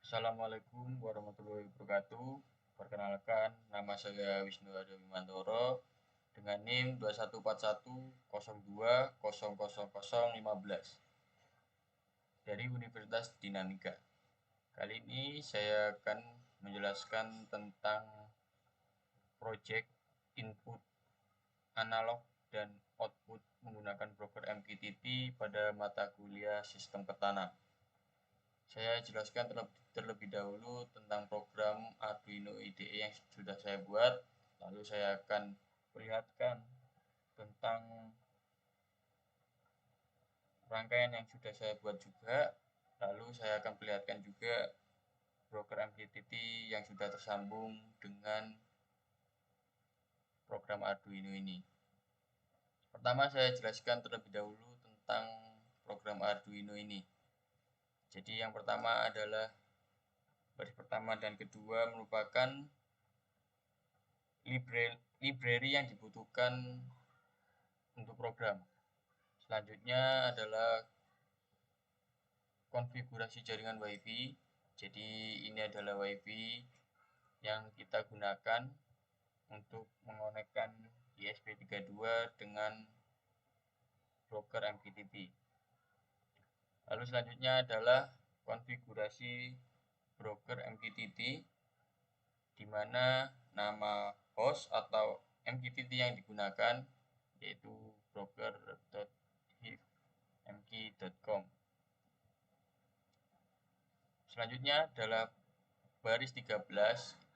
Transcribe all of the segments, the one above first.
Assalamualaikum warahmatullahi wabarakatuh. Perkenalkan, nama saya Wisnu Aryo Wimantoro dengan NIM 214102000015 dari Universitas Dinamika. Kali ini saya akan menjelaskan tentang proyek input analog dan output menggunakan broker MQTT pada mata kuliah Sistem Pertahanan. Saya jelaskan terlebih dahulu tentang program Arduino IDE yang sudah saya buat, lalu saya akan perlihatkan tentang rangkaian yang sudah saya buat juga, lalu saya akan perlihatkan juga broker MQTT yang sudah tersambung dengan program Arduino ini. Pertama saya jelaskan terlebih dahulu tentang program Arduino ini. Jadi yang pertama adalah baris pertama dan kedua merupakan library yang dibutuhkan untuk program. Selanjutnya adalah konfigurasi jaringan WiFi. Jadi ini adalah WiFi yang kita gunakan untuk mengonekkan ESP32 dengan broker MQTT. Lalu selanjutnya adalah konfigurasi broker MQTT, di mana nama host atau MQTT yang digunakan yaitu broker.hifmq.com. Selanjutnya adalah baris 13.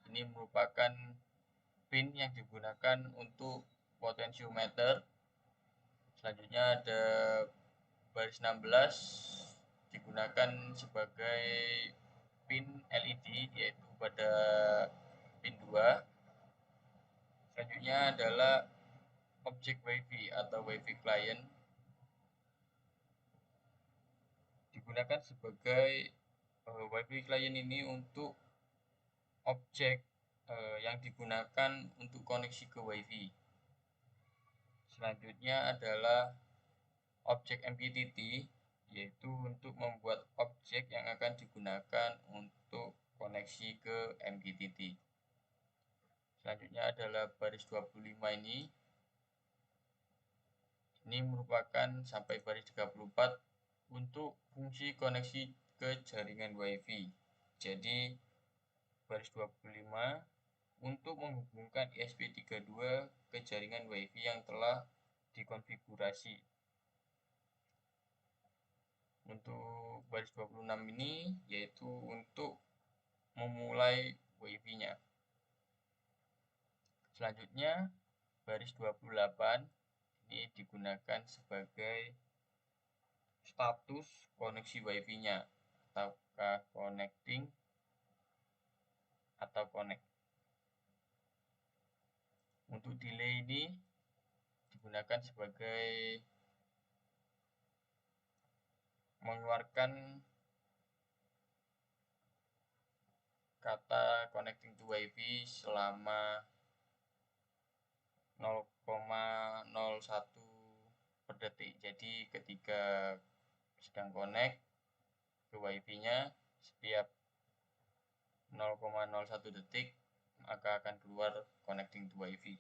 Ini merupakan pin yang digunakan untuk potentiometer. Selanjutnya ada baris 16 digunakan sebagai pin LED yaitu pada pin 2. Selanjutnya adalah objek WiFi atau WiFi client digunakan sebagai WiFi client ini untuk objek yang digunakan untuk koneksi ke WiFi. Selanjutnya adalah objek MQTT, yaitu untuk membuat objek yang akan digunakan untuk koneksi ke MQTT. Selanjutnya adalah baris 25 ini merupakan sampai baris 34 untuk fungsi koneksi ke jaringan WiFi. Jadi baris 25 untuk menghubungkan ESP32 ke jaringan WiFi yang telah dikonfigurasi. Untuk baris 26 ini yaitu untuk memulai WiFi-nya. Selanjutnya baris 28 ini digunakan sebagai status koneksi WiFi-nya, ataukah connecting atau connect. Untuk delay ini digunakan sebagai mengeluarkan kata connecting to WiFi selama 0,01 per detik. Jadi ketika sedang connect ke WiFi-nya, setiap 0,01 detik maka akan keluar connecting to WiFi.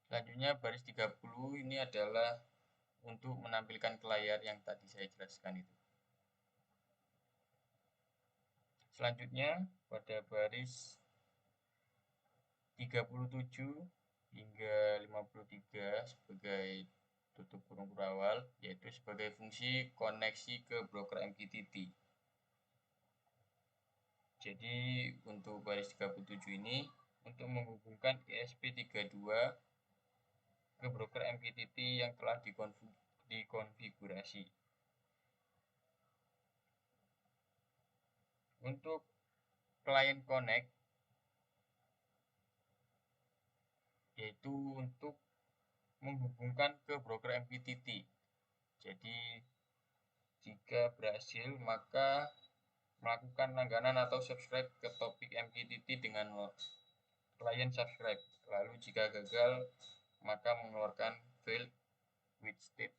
Selanjutnya baris 30 ini adalah untuk menampilkan ke layar yang tadi saya jelaskan itu. Selanjutnya pada baris 37 hingga 53 sebagai tutup kurung berawal, yaitu sebagai fungsi koneksi ke broker MQTT. Jadi untuk baris 37 ini untuk menghubungkan ESP32 ke broker MQTT yang telah dikonfigurasi. Untuk client connect yaitu untuk menghubungkan ke broker MQTT. Jadi jika berhasil maka melakukan langganan atau subscribe ke topik MQTT dengan client subscribe. Lalu jika gagal maka mengeluarkan failed with state.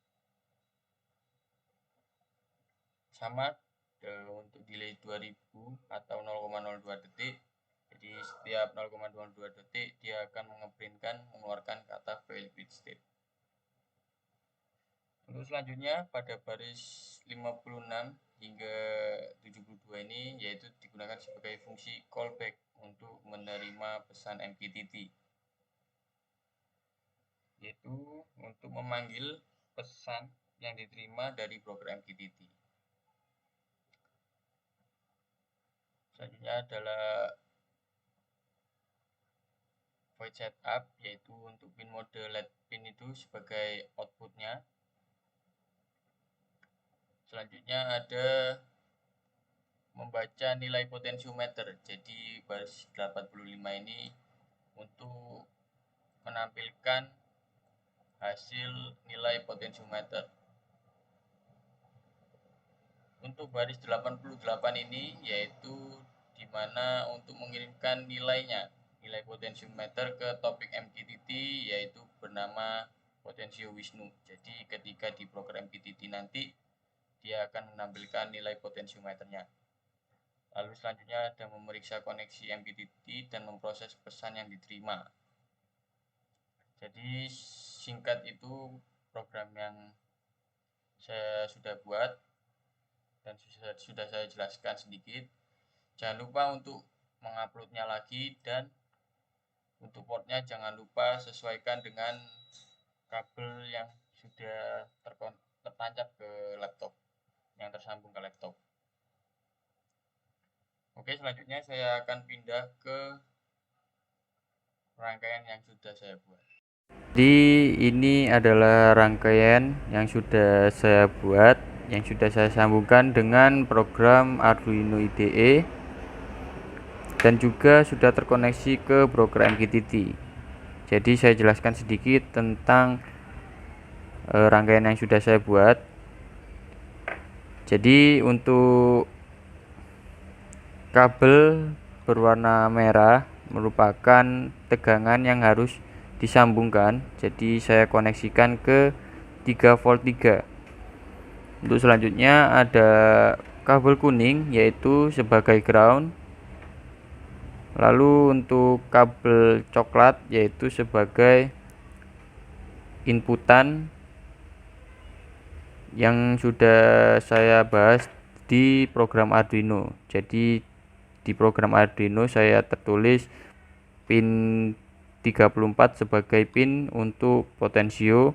Sama untuk delay 2000 atau 0,02 detik. Jadi setiap 0,02 detik dia akan mengeluarkan kata fail bit state. Untuk selanjutnya pada baris 56 hingga 72 ini yaitu digunakan sebagai fungsi callback untuk menerima pesan MQTT, yaitu untuk memanggil pesan yang diterima dari broker MQTT. Selanjutnya adalah void setup, yaitu untuk pin mode let pin itu sebagai outputnya. Selanjutnya ada membaca nilai potentiometer. Jadi baris 85 ini untuk menampilkan hasil nilai potentiometer. Untuk baris 88 ini yaitu di mana untuk mengirimkan nilai potentiometer ke topik MQTT yaitu bernama Potensio Wisnu. Jadi ketika di broker MQTT nanti dia akan menampilkan nilai potentiometernya. Lalu selanjutnya ada memeriksa koneksi MQTT dan memproses pesan yang diterima. Jadi singkat itu program yang saya sudah buat dan sudah saya jelaskan sedikit. Jangan lupa untuk menguploadnya lagi, dan untuk portnya jangan lupa sesuaikan dengan kabel yang sudah tertancap ke laptop, yang tersambung ke laptop. Oke, selanjutnya saya akan pindah ke rangkaian yang sudah saya buat. Jadi ini adalah rangkaian yang sudah saya buat, yang sudah saya sambungkan dengan program Arduino IDE dan juga sudah terkoneksi ke broker MQTT. Jadi saya jelaskan sedikit tentang rangkaian yang sudah saya buat. Jadi untuk kabel berwarna merah merupakan tegangan yang harus disambungkan. Jadi saya koneksikan ke 3 volt 3. Untuk selanjutnya ada kabel kuning yaitu sebagai ground. Lalu untuk kabel coklat yaitu sebagai inputan yang sudah saya bahas di program Arduino. Jadi di program Arduino saya tertulis pin 34 sebagai pin untuk potensio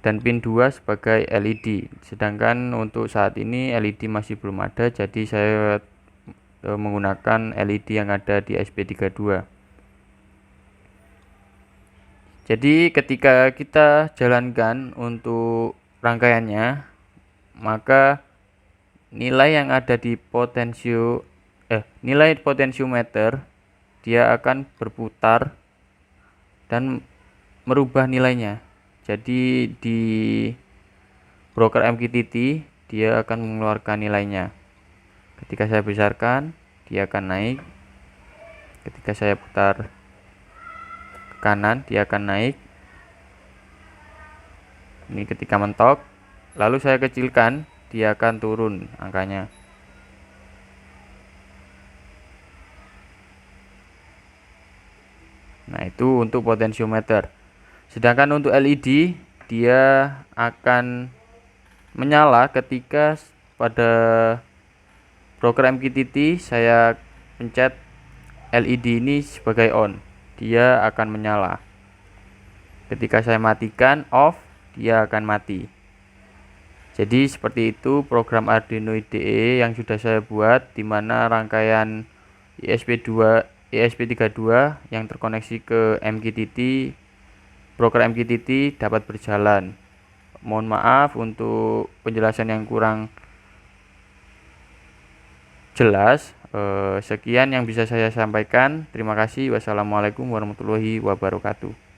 dan pin 2 sebagai LED. Sedangkan untuk saat ini LED masih belum ada, jadi saya menggunakan LED yang ada di SP32. Jadi ketika kita jalankan untuk rangkaiannya, maka nilai yang ada di nilai potentiometer dia akan berputar dan merubah nilainya. Jadi di broker MQTT dia akan mengeluarkan nilainya. Ketika saya besarkan, dia akan naik. Ketika saya putar ke kanan, dia akan naik. Ini ketika mentok, lalu saya kecilkan, dia akan turun angkanya. Nah, itu untuk potentiometer. Sedangkan untuk LED dia akan menyala ketika pada broker MQTT saya pencet LED ini sebagai on, dia akan menyala. Ketika saya matikan off, dia akan mati. Jadi seperti itu program Arduino IDE yang sudah saya buat, di mana rangkaian ESP32 yang terkoneksi ke MQTT, broker MQTT dapat berjalan. Mohon maaf untuk penjelasan yang kurang jelas. Sekian yang bisa saya sampaikan. Terima kasih. Wassalamualaikum warahmatullahi wabarakatuh.